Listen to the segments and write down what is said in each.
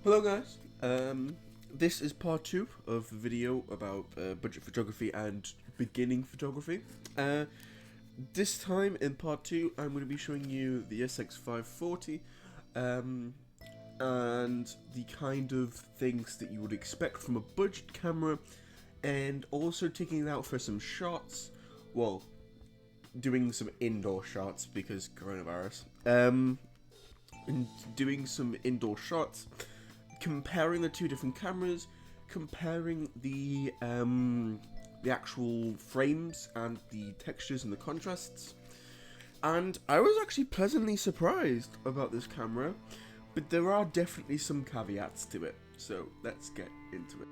Hello guys, this is part 2 of the video about budget photography and beginning photography. This time in part 2 I'm going to be showing you the SX540 and the kind of things that you would expect from a budget camera, and also taking it out for some shots, well, doing some indoor shots because coronavirus, and doing some indoor shots, comparing the two different cameras, comparing the actual frames and the textures and the contrasts. And I was actually pleasantly surprised about this camera, but there are definitely some caveats to it, so let's get into it.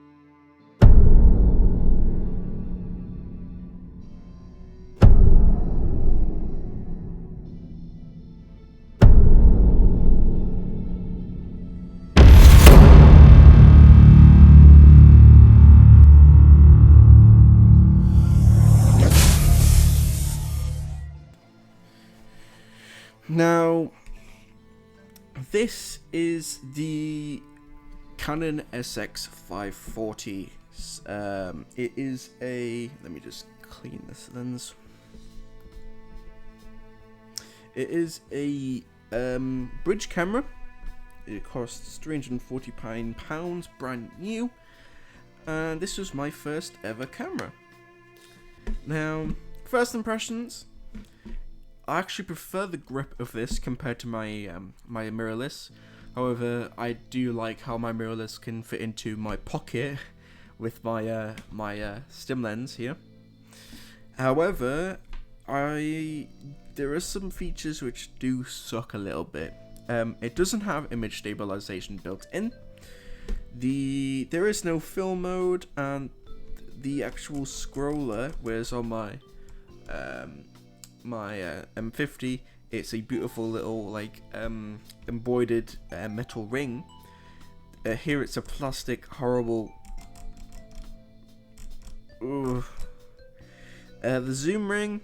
Now, this is the Canon SX540. It is a, let me just clean this lens. It is a bridge camera. It costs £349, brand new, and this was my first ever camera. Now, first impressions, I actually prefer the grip of this compared to my my mirrorless. However, I do like how my mirrorless can fit into my pocket with my stim lens here. However, there are some features which do suck a little bit. It doesn't have image stabilization built in. There is no film mode, and the actual scroller, whereas on my M50, it's a beautiful little like embroidered metal ring. Here it's a plastic horrible. The zoom ring,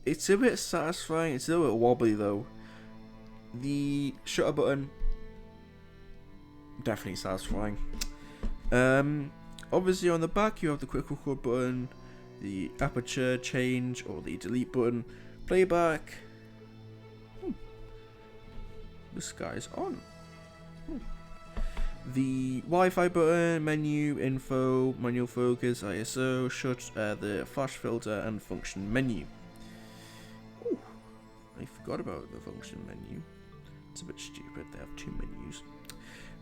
it's a bit satisfying. It's a little bit wobbly though. The shutter button, definitely satisfying. Obviously on the back you have the quick record button, the aperture change or the delete button, playback. This guy's on. The Wi-Fi button, menu, info, manual focus, ISO, the flash filter, and function menu. Ooh, I forgot about the function menu. It's a bit stupid, they have two menus.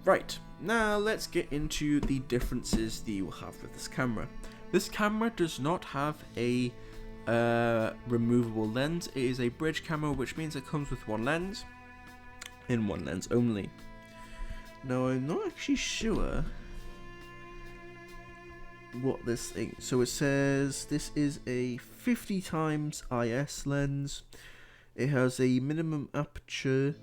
Right, now let's get into the differences that you will have with this camera. This camera does not have a removable lens. It is a bridge camera, which means it comes with one lens, and one lens only. Now I'm not actually sure what this thing, so it says this is a 50 times IS lens. It has a minimum aperture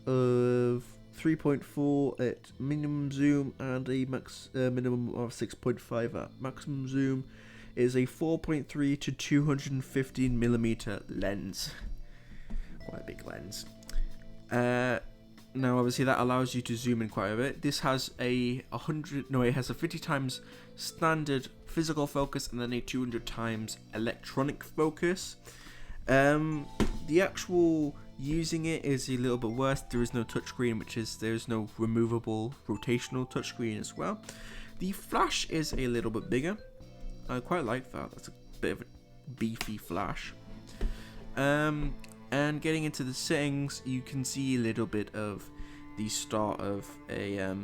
of 3.4 at minimum zoom and a minimum of 6.5 at maximum zoom. It is a 4.3 to 215mm lens. Quite a big lens. Now obviously that allows you to zoom in quite a bit. This has it has a 50 times standard physical focus and then a 200 times electronic focus. The actual using it is a little bit worse. There is no touchscreen, there's no removable rotational touchscreen as well. The flash is a little bit bigger. I quite like that. That's a bit of a beefy flash. And getting into the settings, you can see a little bit of the start of a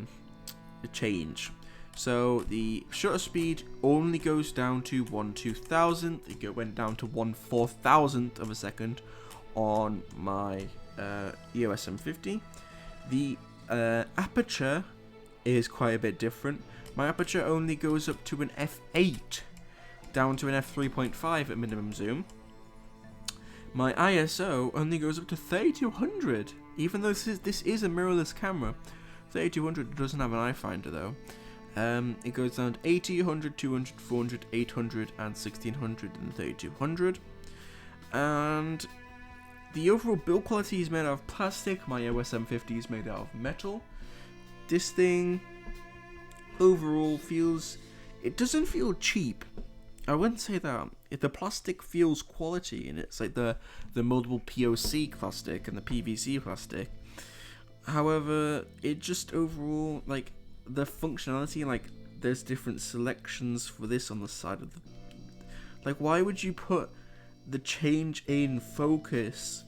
change. So the shutter speed only goes down to 1/2000. It went down to 1/4000th of a second on my EOS M50. The aperture is quite a bit different. My aperture only goes up to an f8, down to an f3.5 at minimum zoom. My ISO only goes up to 3200, even though this is a mirrorless camera. 3200 doesn't have an eye finder though. It goes down to 80, 100, 200, 400, 800, and 1600 and 3200. And the overall build quality is made out of plastic. My EOS M50 is made out of metal. this thing overall feels, it doesn't feel cheap. I wouldn't say that. The plastic feels quality, and it's like the moldable POC plastic and the PVC plastic. However, it just overall, like, the functionality, like, there's different selections for this on the side of the, like, why would you put the change in focus,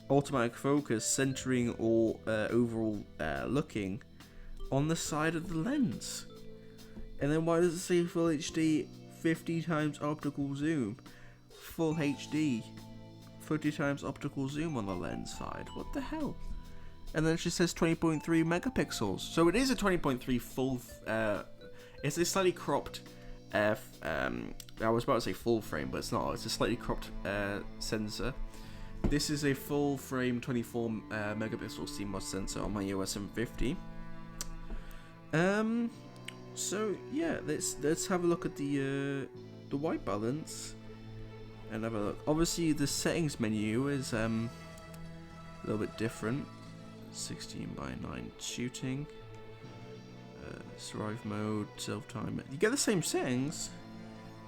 automatic focus, centering, or overall looking on the side of the lens? And then why does it say Full HD 50 times optical zoom? Full HD 50 times optical zoom on the lens side. What the hell? And then it just says 20.3 megapixels. So it is a 20.3 full. It's a slightly cropped. I was about to say full frame, but it's not. It's a slightly cropped sensor. This is a full frame 24 megapixel CMOS sensor on my EOS M50. So yeah, let's have a look at the white balance and have a look. Obviously, the settings menu is a little bit different. 16:9 shooting, survive mode, self time. You get the same settings.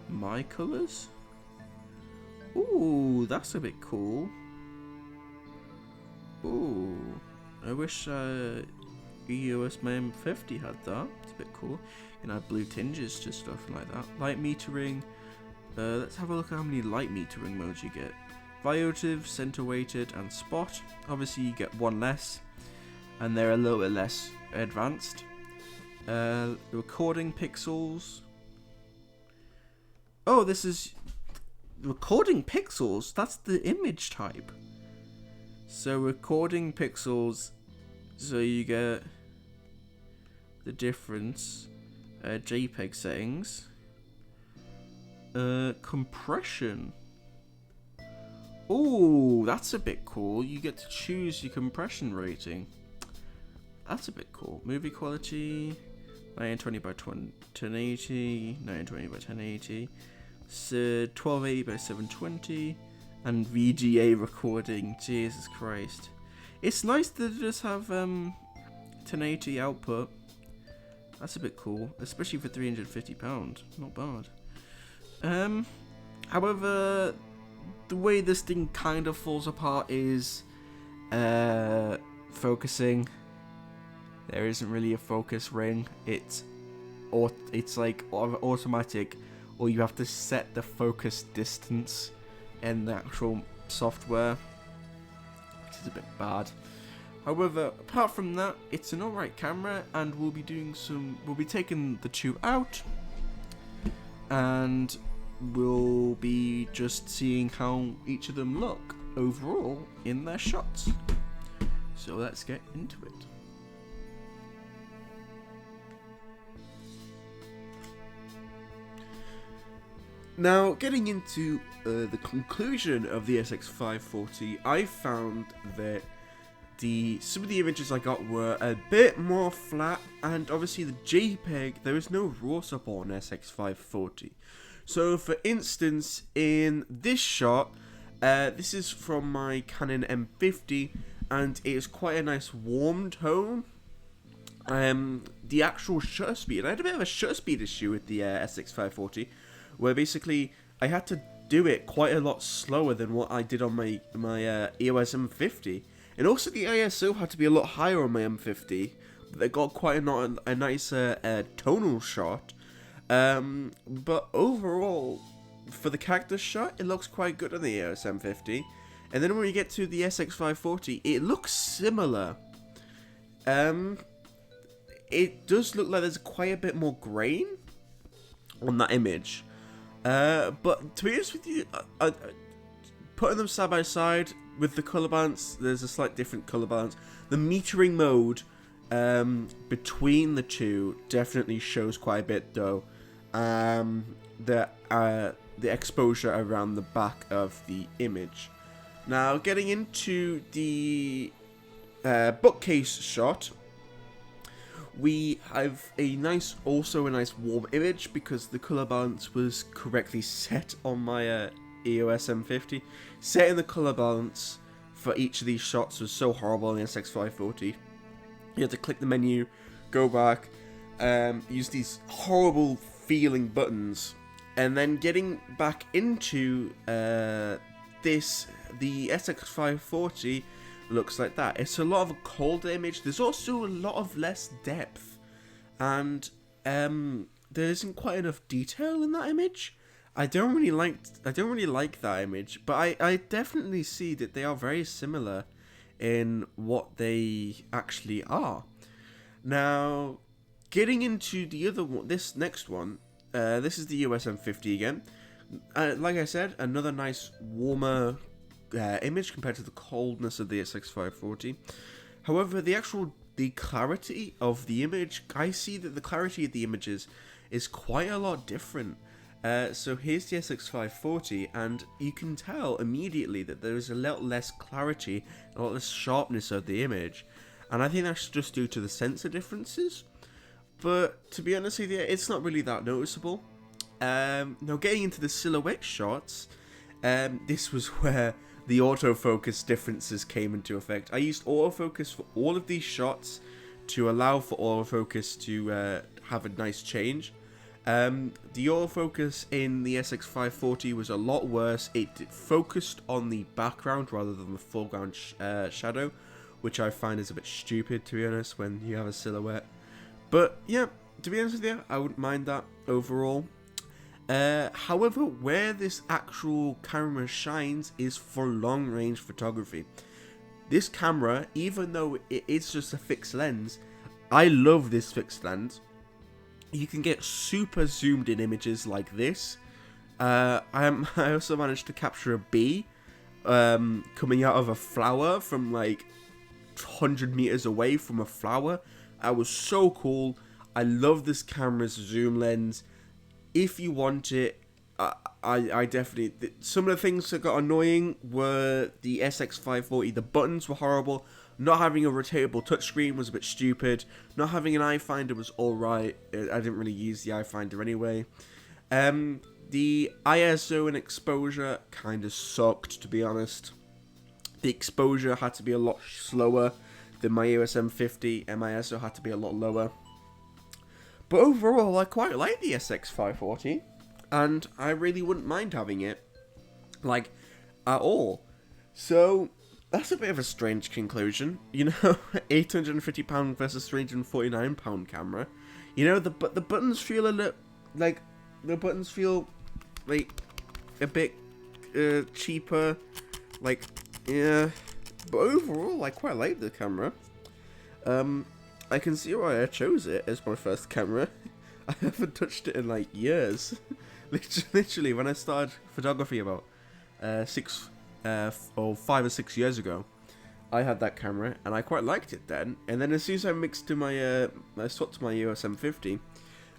My colors. Ooh, that's a bit cool. Ooh, I wish EOS my M50 had that. It's a bit cool. You can add blue tinges to stuff like that. Light metering. Let's have a look at how many light metering modes you get. Viotive, center weighted, and spot. Obviously, you get one less, and they're a little bit less advanced. Recording pixels. Oh, this is recording pixels. That's the image type. So recording pixels. So you get the difference. JPEG settings. Compression. Oh, that's a bit cool. You get to choose your compression rating. That's a bit cool. Movie quality, 920 by 1080, 920 by 1080, 1280 by 720, and VGA recording. Jesus Christ. It's nice to just have 1080 output. That's a bit cool, especially for £350. Not bad. However, the way this thing kind of falls apart is focusing. There isn't really a focus ring. It's like automatic, or you have to set the focus distance in the actual software, which is a bit bad. However, apart from that, it's an alright camera, and we'll be taking the two out, and we'll be just seeing how each of them look overall in their shots. So let's get into it. Now, getting into the conclusion of the SX540, I found that some of the images I got were a bit more flat, and obviously the JPEG, there is no RAW support on SX540. So for instance, in this shot, this is from my Canon M50, and it is quite a nice warm tone. The actual shutter speed, I had a bit of a shutter speed issue with the SX540, where basically I had to do it quite a lot slower than what I did on my EOS M50. And also the ISO had to be a lot higher on my M50, but they got quite a nice tonal shot. But overall, for the character shot, it looks quite good on the EOS M50. And then when we get to the SX540, it looks similar. It does look like there's quite a bit more grain on that image. But to be honest with you, putting them side by side with the color balance, there's a slight different color balance. The metering mode between the two definitely shows quite a bit, though. The exposure around the back of the image. Now, getting into the bookcase shot, we have a nice warm image because the color balance was correctly set on my EOS M50. Setting the color balance for each of these shots was so horrible in the SX540. You had to click the menu go back, use these horrible feeling buttons, and then getting back into the SX540 looks like that. It's a lot of a colder image. There's also a lot of less depth, and there isn't quite enough detail in that image. I don't really like that image, but I definitely see that they are very similar in what they actually are. Now, getting into the other one, this next one, this is the USM50 again. Like I said, another nice warmer image compared to the coldness of the SX540. However, the clarity of the image, I see that the clarity of the images is quite a lot different. So here's the SX540, and you can tell immediately that there is a lot less clarity, a lot less sharpness of the image, and I think that's just due to the sensor differences. But to be honest with you, it's not really that noticeable. Now getting into the silhouette shots, this was where the autofocus differences came into effect. I used autofocus for all of these shots to allow for autofocus to have a nice change. The autofocus in the SX540 was a lot worse. It focused on the background rather than the foreground shadow, which I find is a bit stupid, to be honest, when you have a silhouette. But yeah, to be honest with you, I wouldn't mind that overall. However, where this actual camera shines is for long-range photography. This camera, even though it is just a fixed lens, I love this fixed lens. You can get super zoomed in images like this. I also managed to capture a bee coming out of a flower from like 100 meters away from a flower. That was so cool. I love this camera's zoom lens. If you want it, I definitely... Some of the things that got annoying were the SX540. The buttons were horrible. Not having a rotatable touchscreen was a bit stupid. Not having an eye finder was alright. I didn't really use the eye finder anyway. The ISO and exposure kind of sucked, to be honest. The exposure had to be a lot slower than my USM50, and my ISO had to be a lot lower. But overall, I quite like the SX540, and I really wouldn't mind having it, like, at all. So, that's a bit of a strange conclusion. You know, £850 versus £349 camera. You know, the buttons feel a little, like, a bit cheaper, like, yeah. But overall, I quite like the camera. I can see why I chose it as my first camera. I haven't touched it in like years. Literally, when I started photography about 5 or 6 years ago, I had that camera and I quite liked it then. And then as soon as I mixed to I swapped to my USM50,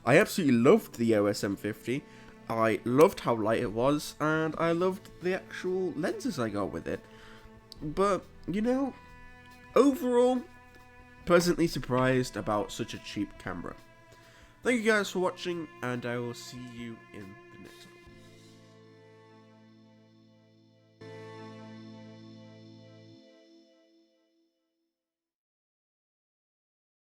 I absolutely loved the USM50. I loved how light it was, and I loved the actual lenses I got with it. But, you know, overall, pleasantly surprised about such a cheap camera. Thank you guys for watching, and I will see you in the next one.